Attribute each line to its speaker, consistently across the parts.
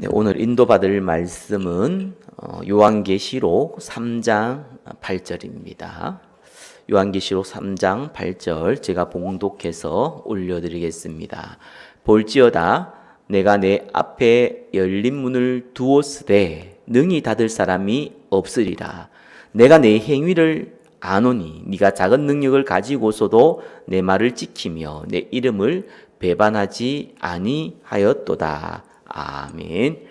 Speaker 1: 네, 오늘 인도받을 말씀은 요한계시록 3장 8절입니다. 요한계시록 3장 8절 제가 봉독해서 올려드리겠습니다. 볼지어다 내가 내 앞에 열린 문을 두었으되 능히 닫을 사람이 없으리라. 내가 내 행위를 아노니 네가 작은 능력을 가지고서도 내 말을 지키며 내 이름을 배반하지 아니하였도다. 아멘.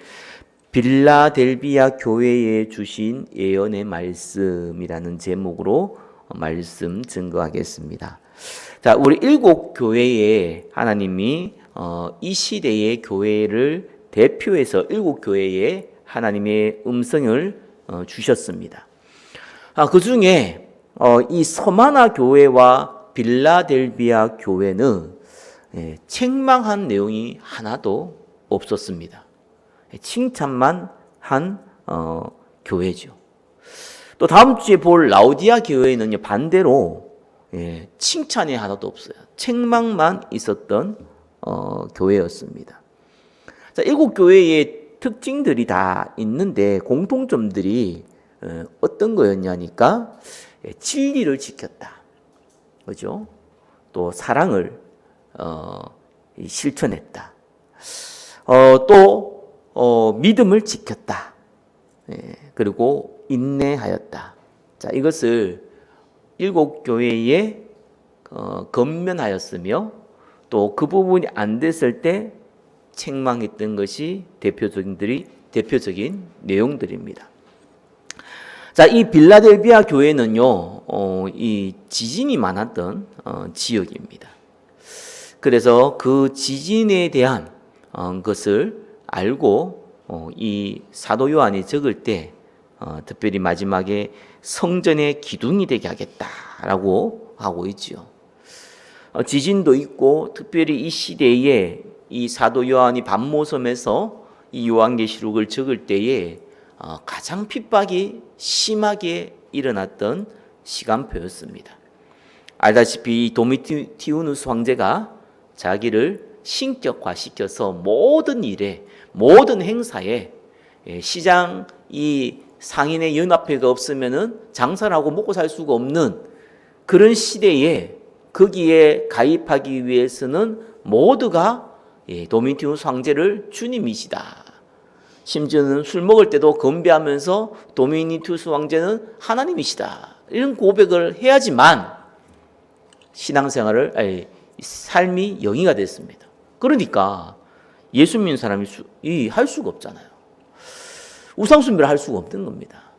Speaker 1: 빌라델비아 교회에 주신 예언의 말씀이라는 제목으로 말씀 증거하겠습니다. 자, 우리 일곱 교회에 하나님이 이 시대의 교회를 대표해서 일곱 교회에 하나님의 음성을 주셨습니다. 그 중에 이 서마나 교회와 빌라델비아 교회는 책망한 내용이 하나도 없었습니다. 칭찬만 한 교회죠. 또 다음 주에 볼 라우디아 교회는요 반대로 칭찬이 하나도 없어요. 책망만 있었던 교회였습니다. 자, 일곱 교회의 특징들이 다 있는데 공통점들이 어떤 거였냐니까 진리를 지켰다, 그죠? 또 사랑을 실천했다. 또 믿음을 지켰다. 그리고 인내하였다. 자, 이것을 일곱 교회에 건면하였으며 또 그 부분이 안 됐을 때 책망했던 것이 대표적인 내용들입니다. 자, 이 빌라델비아 교회는요, 이 지진이 많았던 지역입니다. 그래서 그 지진에 대한 것을 알고 이 사도 요한이 적을 때 특별히 마지막에 성전의 기둥이 되게 하겠다라고 하고 있지요. 지진도 있고 특별히 이 시대에 이 사도 요한이 밤모섬에서 이 요한계시록을 적을 때에 가장 핍박이 심하게 일어났던 시간표였습니다. 알다시피 도미티우누스 황제가 자기를 신격화시켜서 모든 일에, 모든 행사에 시장 이 상인의 연합회가 없으면은 장사를 하고 먹고 살 수가 없는 그런 시대에 거기에 가입하기 위해서는 모두가 도미티우스 황제를 주님이시다. 심지어는 술 먹을 때도 건배하면서 도미티우스 황제는 하나님이시다. 이런 고백을 해야지만 신앙생활을 삶이 영위가 됐습니다. 그러니까 예수 믿는 사람이 할 수가 없잖아요. 우상숭배를 할 수가 없는 겁니다.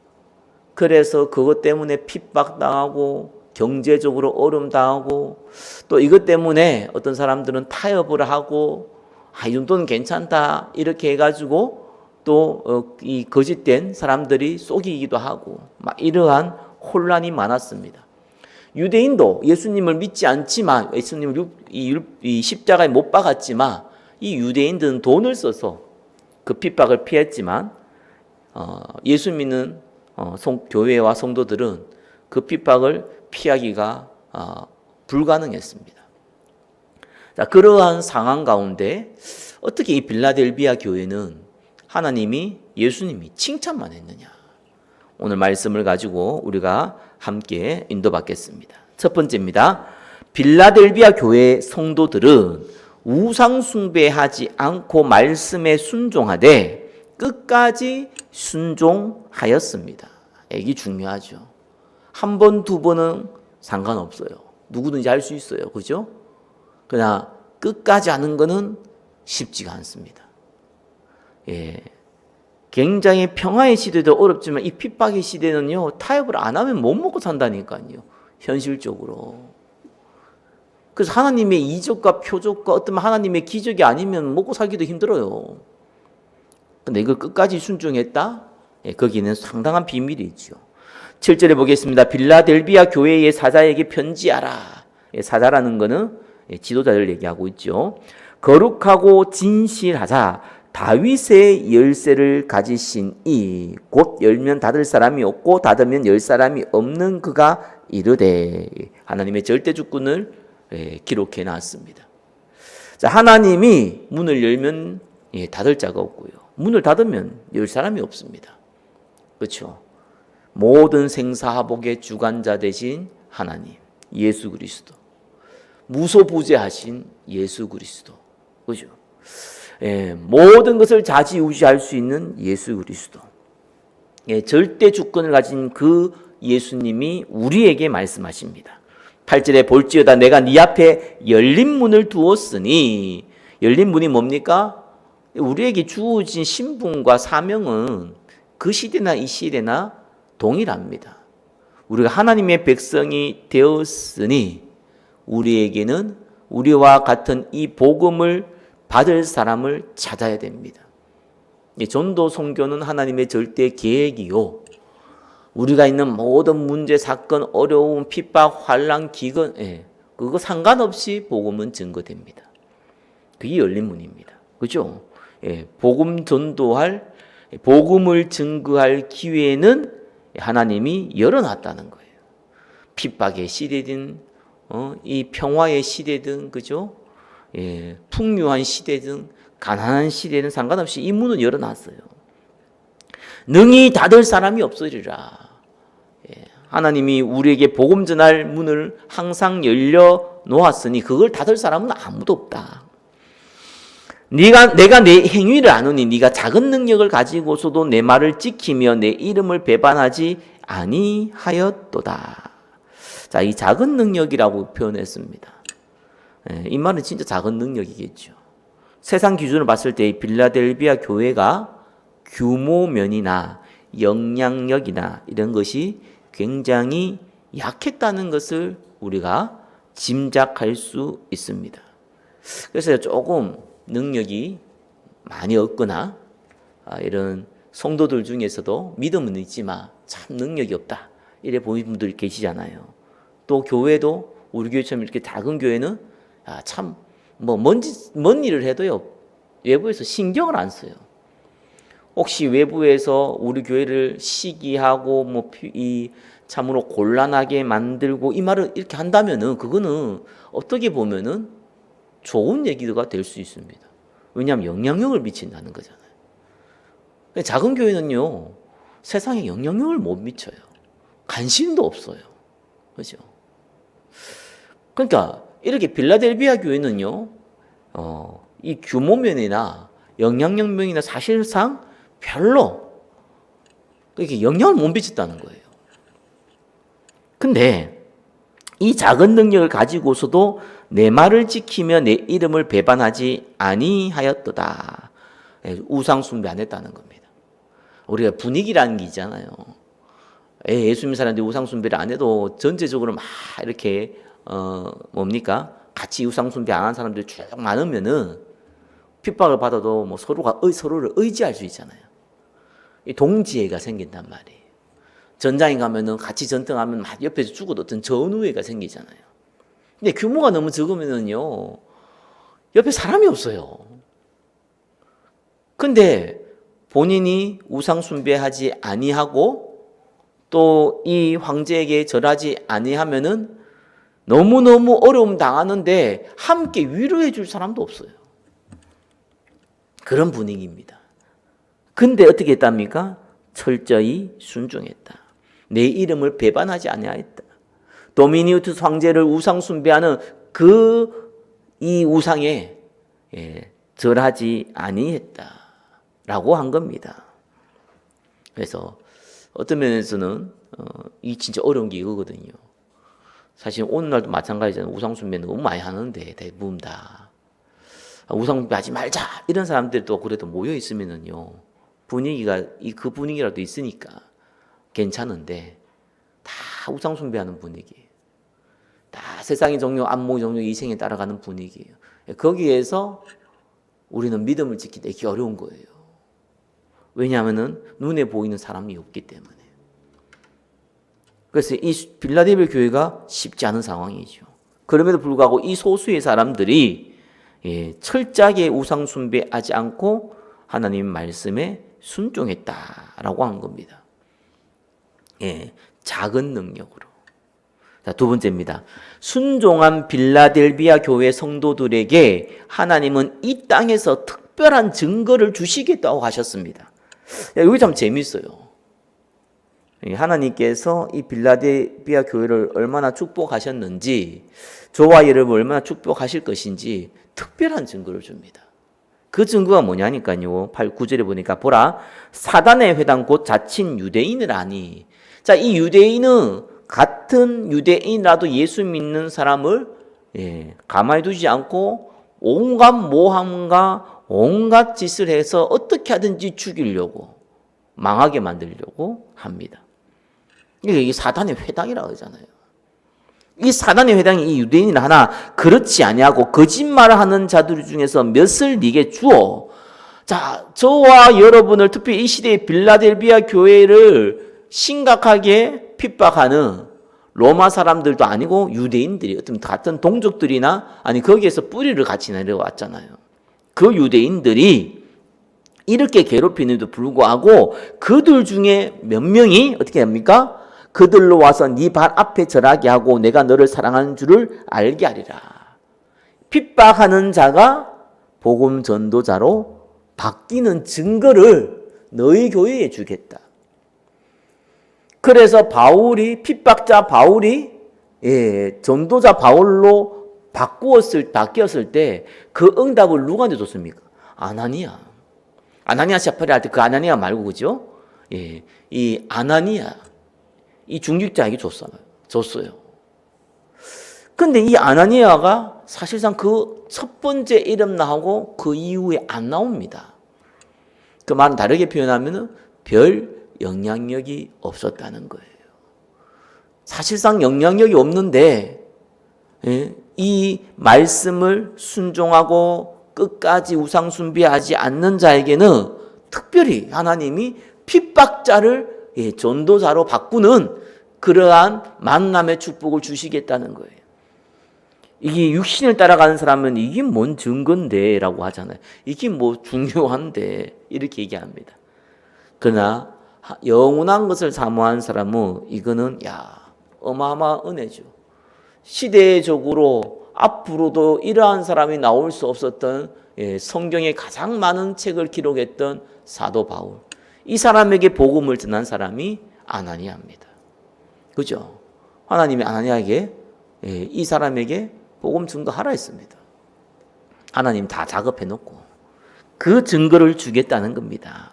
Speaker 1: 그래서 그것 때문에 핍박당하고 경제적으로 어려움당하고 또 이것 때문에 어떤 사람들은 타협을 하고 이 정도는 괜찮다 이렇게 해가지고 또 이 거짓된 사람들이 속이기도 하고 막 이러한 혼란이 많았습니다. 유대인도 예수님을 믿지 않지만 예수님을 이 십자가에 못 박았지만 이 유대인들은 돈을 써서 그 핍박을 피했지만 예수 믿는 교회와 성도들은 그 핍박을 피하기가 불가능했습니다. 자, 그러한 상황 가운데 어떻게 이 빌라델비아 교회는 예수님이 칭찬만 했느냐? 오늘 말씀을 가지고 우리가 함께 인도받겠습니다. 첫 번째입니다. 빌라델비아 교회 성도들은 우상 숭배하지 않고 말씀에 순종하되 끝까지 순종하였습니다. 이게 중요하죠. 한 번, 두 번은 상관없어요. 누구든지 할 수 있어요. 그죠? 그러나 끝까지 하는 것은 쉽지가 않습니다. 굉장히 평화의 시대도 어렵지만 이 핍박의 시대는요, 타협을 안 하면 못 먹고 산다니까요. 현실적으로. 그래서 하나님의 이적과 표적과 어떤 하나님의 기적이 아니면 먹고 살기도 힘들어요. 근데 이걸 끝까지 순종했다? 거기는 상당한 비밀이 있죠. 7절에 보겠습니다. 빌라델비아 교회의 사자에게 편지하라. 사자라는 것은 지도자를 얘기하고 있죠. 거룩하고 진실하자 다윗의 열쇠를 가지신 이 곧 열면 닫을 사람이 없고 닫으면 열 사람이 없는 그가 이르되 하나님의 절대 주권을 기록해 놨습니다. 자, 하나님이 문을 열면 닫을 자가 없고요. 문을 닫으면 열 사람이 없습니다. 그렇죠? 모든 생사화복의 주관자 되신 하나님, 예수 그리스도, 무소부재하신 예수 그리스도, 그죠? 예, 모든 것을 좌지우지할 수 있는 예수 그리스도, 예, 절대 주권을 가진 그 예수님이 우리에게 말씀하십니다. 8절에 볼지어다 내가 네 앞에 열린 문을 두었으니, 열린 문이 뭡니까? 우리에게 주어진 신분과 사명은 그 시대나 이 시대나 동일합니다. 우리가 하나님의 백성이 되었으니 우리에게는 우리와 같은 이 복음을 받을 사람을 찾아야 됩니다. 전도 선교는 하나님의 절대 계획이요, 우리가 있는 모든 문제, 사건, 어려움, 핍박, 환난, 기근, 그거 상관없이 복음은 증거됩니다. 그게 열린 문입니다. 그죠? 복음 전도할, 복음을 증거할 기회는 하나님이 열어놨다는 거예요. 핍박의 시대든, 이 평화의 시대든, 그죠? 풍요한 시대든, 가난한 시대는 상관없이 이 문은 열어놨어요. 능히 닫을 사람이 없으리라. 하나님이 우리에게 복음 전할 문을 항상 열려 놓았으니 그걸 닫을 사람은 아무도 없다. 내가 내 행위를 아노니 네가 작은 능력을 가지고서도 내 말을 지키며 내 이름을 배반하지 아니하였도다. 자, 이 작은 능력이라고 표현했습니다. 이 말은 진짜 작은 능력이겠죠. 세상 기준으로 봤을 때 빌라델비아 교회가 규모면이나 영향력이나 이런 것이 굉장히 약했다는 것을 우리가 짐작할 수 있습니다. 그래서 조금 능력이 많이 없거나 이런 성도들 중에서도 믿음은 있지만 참 능력이 없다 이래 보이는 분들이 계시잖아요. 또 교회도 우리 교회처럼 이렇게 작은 교회는 참 먼 일을 해도요 외부에서 신경을 안 써요. 혹시 외부에서 우리 교회를 시기하고 이 참으로 곤란하게 만들고 이 말을 이렇게 한다면은 그거는 어떻게 보면은 좋은 얘기가 될 수 있습니다. 왜냐하면 영향력을 미친다는 거잖아요. 작은 교회는요 세상에 영향력을 못 미쳐요. 관심도 없어요. 그렇죠? 그러니까 이렇게 빌라델비아 교회는요 이 규모면이나 영향력 면이나 사실상 별로 그렇게 영향을 못 미쳤다는 거예요. 근데 이 작은 능력을 가지고서도 내 말을 지키며 내 이름을 배반하지 아니하였도다. 우상 숭배 안 했다는 겁니다. 우리가 분위기라는 게 있잖아요. 예수 믿는 사람들이 우상 숭배를 안 해도 전체적으로 막 이렇게 같이 우상 숭배 안 하는 사람들이 쭉 많으면은 핍박을 받아도 서로가 서로를 의지할 수 있잖아요. 이 동지애가 생긴단 말이에요. 전장에 가면은 같이 전쟁하면 막 옆에서 죽어도 어떤 전우애가 생기잖아요. 근데 규모가 너무 적으면은요, 옆에 사람이 없어요. 근데 본인이 우상 숭배하지 아니하고 또 이 황제에게 절하지 아니하면은 너무너무 어려움 당하는데 함께 위로해 줄 사람도 없어요. 그런 분위기입니다. 근데 어떻게 했답니까? 철저히 순종했다. 내 이름을 배반하지 아니하였다. 도미니우스 황제를 우상 숭배하는 이 우상에 절하지 아니했다라고 한 겁니다. 그래서 어떤 면에서는 이 진짜 어려운 게 이거거든요. 사실 오늘날도 마찬가지잖아요. 우상 숭배 너무 많이 하는데 대부분 다 우상 숭배하지 말자 이런 사람들도 그래도 모여 있으면은요 분위기가 그 분위기라도 있으니까 괜찮은데 다 우상 숭배하는 분위기예요. 다 세상의 종교, 안목의 종교, 이생에 따라가는 분위기예요. 거기에서 우리는 믿음을 지키기 어려운 거예요. 왜냐하면은 눈에 보이는 사람이 없기 때문에. 그래서 이 빌라델비아 교회가 쉽지 않은 상황이죠. 그럼에도 불구하고 이 소수의 사람들이 철저하게 우상 숭배하지 않고 하나님 말씀에 순종했다라고 한 겁니다. 작은 능력으로. 자, 두 번째입니다. 순종한 빌라델비아 교회 성도들에게 하나님은 이 땅에서 특별한 증거를 주시겠다고 하셨습니다. 여기 참 재밌어요. 하나님께서 이 빌라델비아 교회를 얼마나 축복하셨는지, 저와 여러분 얼마나 축복하실 것인지 특별한 증거를 줍니다. 그 증거가 뭐냐니까요. 8, 9절에 보니까 보라, 사단의 회당 곧 자칭 유대인을 아니. 자, 이 유대인은 같은 유대인이라도 예수 믿는 사람을 가만히 두지 않고 온갖 모함과 온갖 짓을 해서 어떻게 하든지 죽이려고, 망하게 만들려고 합니다. 이게 사단의 회당이라고 하잖아요. 이 사단의 회당이 이 유대인을 하나 그렇지 아니하고 거짓말을 하는 자들 중에서 몇을 네게 주어. 자, 저와 여러분을 특히 이 시대의 빌라델비아 교회를 심각하게 핍박하는 로마 사람들도 아니고 유대인들이 어떤 같은 동족들이나 아니 거기에서 뿌리를 같이 내려왔잖아요. 그 유대인들이 이렇게 괴롭히는데도 불구하고 그들 중에 몇 명이 어떻게 합니까? 그들로 와서 네 발 앞에 절하게 하고 내가 너를 사랑하는 줄을 알게 하리라. 핍박하는 자가 복음 전도자로 바뀌는 증거를 너희 교회에 주겠다. 그래서 바울이 핍박자 바울이 전도자 바울로 바뀌었을 때 그 응답을 누구한테 줬습니까? 아나니아 샤파리 할 때 그 아나니아 말고 그죠? 이 아나니아 이 중직자에게 줬어요. 근데 이 아나니아가 사실상 그 첫 번째 이름 나오고 그 이후에 안 나옵니다. 그 말은 다르게 표현하면 별 영향력이 없었다는 거예요. 사실상 영향력이 없는데 이 말씀을 순종하고 끝까지 우상숭배하지 않는 자에게는 특별히 하나님이 핍박자를 전도자로 바꾸는 그러한 만남의 축복을 주시겠다는 거예요. 이게 육신을 따라가는 사람은 이게 뭔 증거인데 라고 하잖아요. 이게 뭐 중요한데 이렇게 얘기합니다. 그러나 영원한 것을 사모한 사람은 이거는 어마어마한 은혜죠. 시대적으로 앞으로도 이러한 사람이 나올 수 없었던 성경에 가장 많은 책을 기록했던 사도 바울. 이 사람에게 복음을 전한 사람이 아나니아입니다. 그죠? 하나님이 아나니아에게 이 사람에게 복음 증거하라 했습니다. 하나님 다 작업해 놓고 그 증거를 주겠다는 겁니다.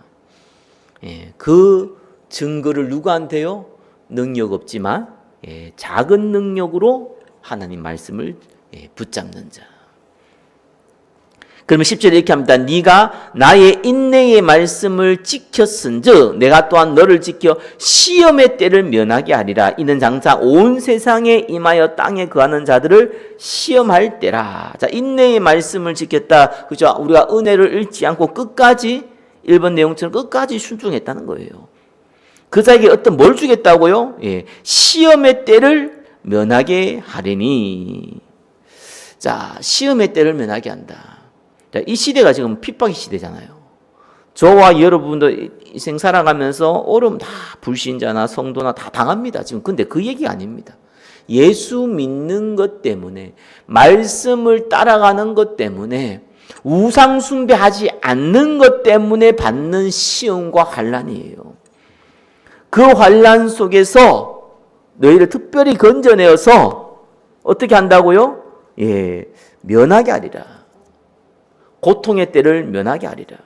Speaker 1: 그 증거를 누구한테요? 능력 없지만 작은 능력으로 하나님 말씀을 붙잡는 자. 그러면 10절에 이렇게 합니다. 네가 나의 인내의 말씀을 지켰은즉 내가 또한 너를 지켜 시험의 때를 면하게 하리라. 이는 장차 온 세상에 임하여 땅에 거하는 자들을 시험할 때라. 자, 인내의 말씀을 지켰다. 그죠? 우리가 은혜를 잃지 않고 끝까지 1번 내용처럼 끝까지 순종했다는 거예요. 그 자에게 어떤 뭘 주겠다고요? 시험의 때를 면하게 하리니. 자, 시험의 때를 면하게 한다. 자, 이 시대가 지금 핍박의 시대잖아요. 저와 여러분도 인생 살아가면서 어려움 다 불신자나 성도나 다 당합니다. 지금 근데 그 얘기 아닙니다. 예수 믿는 것 때문에 말씀을 따라가는 것 때문에 우상 숭배하지 않는 것 때문에 받는 시험과 환난이에요. 그 환난 속에서 너희를 특별히 건져내어서 어떻게 한다고요? 면하게 하리라. 고통의 때를 면하게 하리라.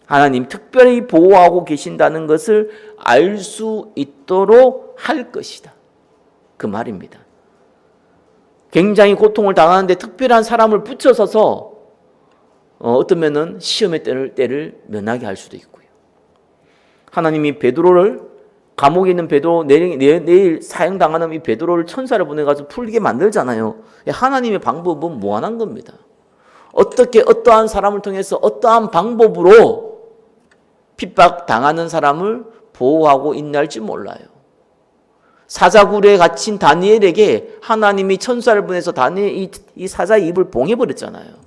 Speaker 1: 하나님 특별히 보호하고 계신다는 것을 알 수 있도록 할 것이다. 그 말입니다. 굉장히 고통을 당하는데 특별한 사람을 붙여서서 어떤 면은 시험의 때를 면하게 할 수도 있고요. 하나님이 베드로를 감옥에 있는 베드로 내일 사형당하는 이 베드로를 천사를 보내가지고 풀게 만들잖아요. 하나님의 방법은 무한한 겁니다. 어떠한 사람을 통해서 어떠한 방법으로 핍박당하는 사람을 보호하고 인내할지 몰라요. 사자굴에 갇힌 다니엘에게 하나님이 천사를 보내서 다니엘 이 사자의 입을 봉해버렸잖아요.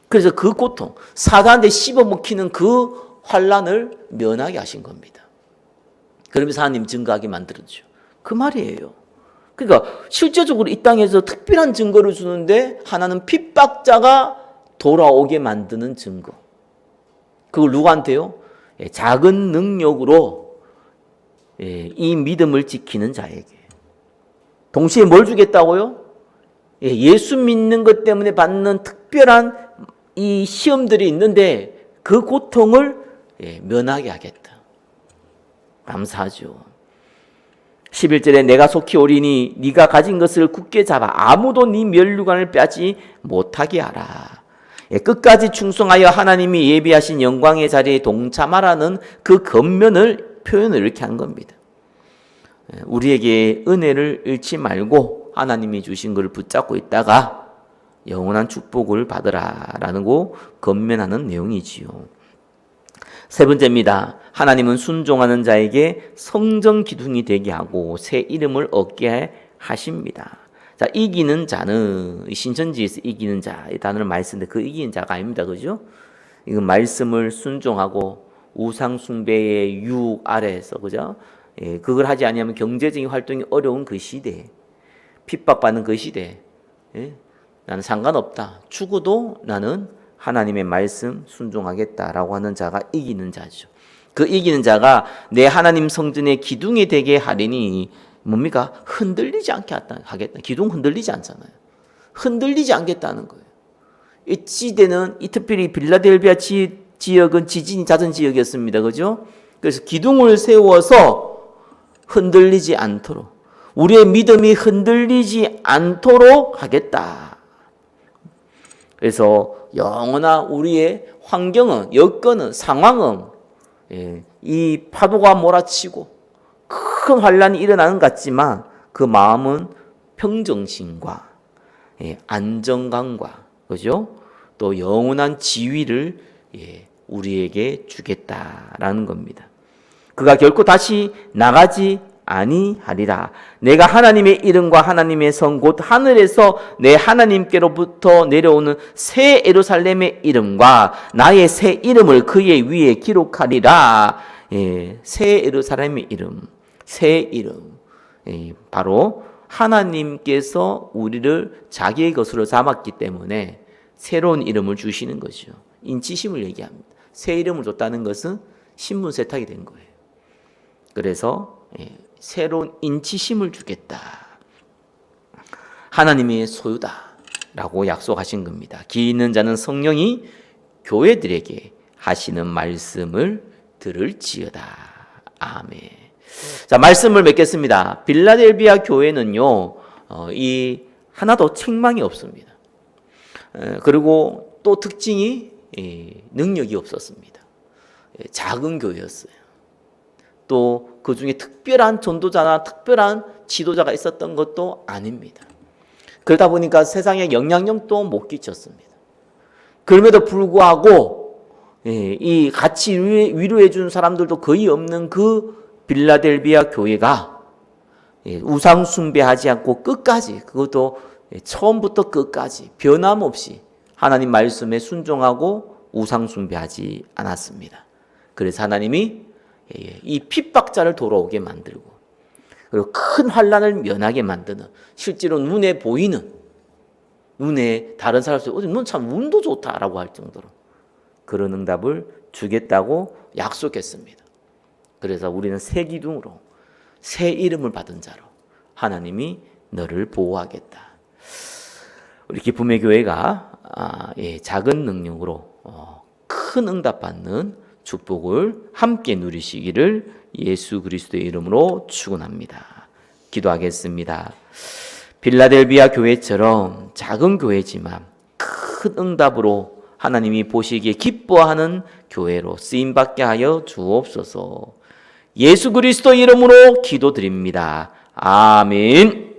Speaker 1: 그래서 그 고통, 사단한테 씹어먹히는 그 환난을 면하게 하신 겁니다. 그러면서 하나님 증거하게 만들었죠. 그 말이에요. 그러니까 실제적으로 이 땅에서 특별한 증거를 주는데 하나는 핍박자가 돌아오게 만드는 증거. 그걸 누구한테요? 작은 능력으로 이 믿음을 지키는 자에게. 동시에 뭘 주겠다고요? 예수 믿는 것 때문에 받는 특별한 이 시험들이 있는데 그 고통을 면하게 하겠다. 감사하죠. 11절에 내가 속히 오리니 네가 가진 것을 굳게 잡아 아무도 네 면류관을 빼앗지 못하게 하라. 끝까지 충성하여 하나님이 예비하신 영광의 자리에 동참하라는 그 권면을 표현을 이렇게 한 겁니다. 우리에게 은혜를 잃지 말고 하나님이 주신 것을 붙잡고 있다가 영원한 축복을 받으라라는 거 권면하는 내용이지요. 세 번째입니다. 하나님은 순종하는 자에게 성전 기둥이 되게 하고 새 이름을 얻게 하십니다. 자, 이기는 자는 신천지에서 이기는 자 이 단어를 많이 쓰는데 그 이기는 자가 아닙니다. 그죠? 이건 말씀을 순종하고 우상 숭배의 유혹 아래에서 그죠? 그걸 하지 아니하면 경제적인 활동이 어려운 그 시대에 핍박받는 그 시대에 나는 상관없다. 죽어도 나는 하나님의 말씀 순종하겠다라고 하는 자가 이기는 자죠. 그 이기는 자가 내 하나님 성전의 기둥이 되게 하리니 뭡니까? 흔들리지 않게 하겠다. 기둥 흔들리지 않잖아요. 흔들리지 않겠다는 거예요. 이 지대는 특별히 빌라델비아 지역은 지진이 잦은 지역이었습니다. 그죠? 그래서 기둥을 세워서 흔들리지 않도록 우리의 믿음이 흔들리지 않도록 하겠다. 그래서 영원한 우리의 환경은 여건은 상황은 이 파도가 몰아치고 큰 환란이 일어나는 것 같지만 그 마음은 평정심과 안정감과 그죠? 또 영원한 지위를 우리에게 주겠다라는 겁니다. 그가 결코 다시 나가지 아니하리라. 내가 하나님의 이름과 하나님의 성 곧 하늘에서 내 하나님께로부터 내려오는 새 예루살렘의 이름과 나의 새 이름을 그의 위에 기록하리라. 새 예루살렘의 이름, 새 이름. 바로 하나님께서 우리를 자기의 것으로 삼았기 때문에 새로운 이름을 주시는 거죠. 인치심을 얘기합니다. 새 이름을 줬다는 것은 신분 세탁이 된 거예요. 그래서 새로운 인치심을 주겠다. 하나님의 소유다라고 약속하신 겁니다. 기 있는 자는 성령이 교회들에게 하시는 말씀을 들을지어다. 아멘. 자, 말씀을 맺겠습니다. 빌라델비아 교회는요, 이 하나도 책망이 없습니다. 그리고 또 특징이 능력이 없었습니다. 작은 교회였어요. 또 그 중에 특별한 전도자나 특별한 지도자가 있었던 것도 아닙니다. 그러다 보니까 세상에 영향력도 못 끼쳤습니다. 그럼에도 불구하고 이 같이 위로해 준 사람들도 거의 없는 그 빌라델비아 교회가 우상 숭배하지 않고 끝까지 그것도 처음부터 끝까지 변함없이 하나님 말씀에 순종하고 우상 숭배하지 않았습니다. 그래서 하나님이 이 핍박자를 돌아오게 만들고 그리고 큰 환란을 면하게 만드는 실제로 눈에 보이는 눈에 다른 사람들 넌 참 운도 좋다라고 할 정도로 그런 응답을 주겠다고 약속했습니다. 그래서 우리는 새 기둥으로 새 이름을 받은 자로 하나님이 너를 보호하겠다. 우리 기쁨의 교회가 작은 능력으로 큰 응답받는 축복을 함께 누리시기를 예수 그리스도의 이름으로 축원합니다. 기도하겠습니다. 빌라델비아 교회처럼 작은 교회지만 큰 응답으로 하나님이 보시기에 기뻐하는 교회로 쓰임받게 하여 주옵소서. 예수 그리스도 이름으로 기도드립니다. 아멘.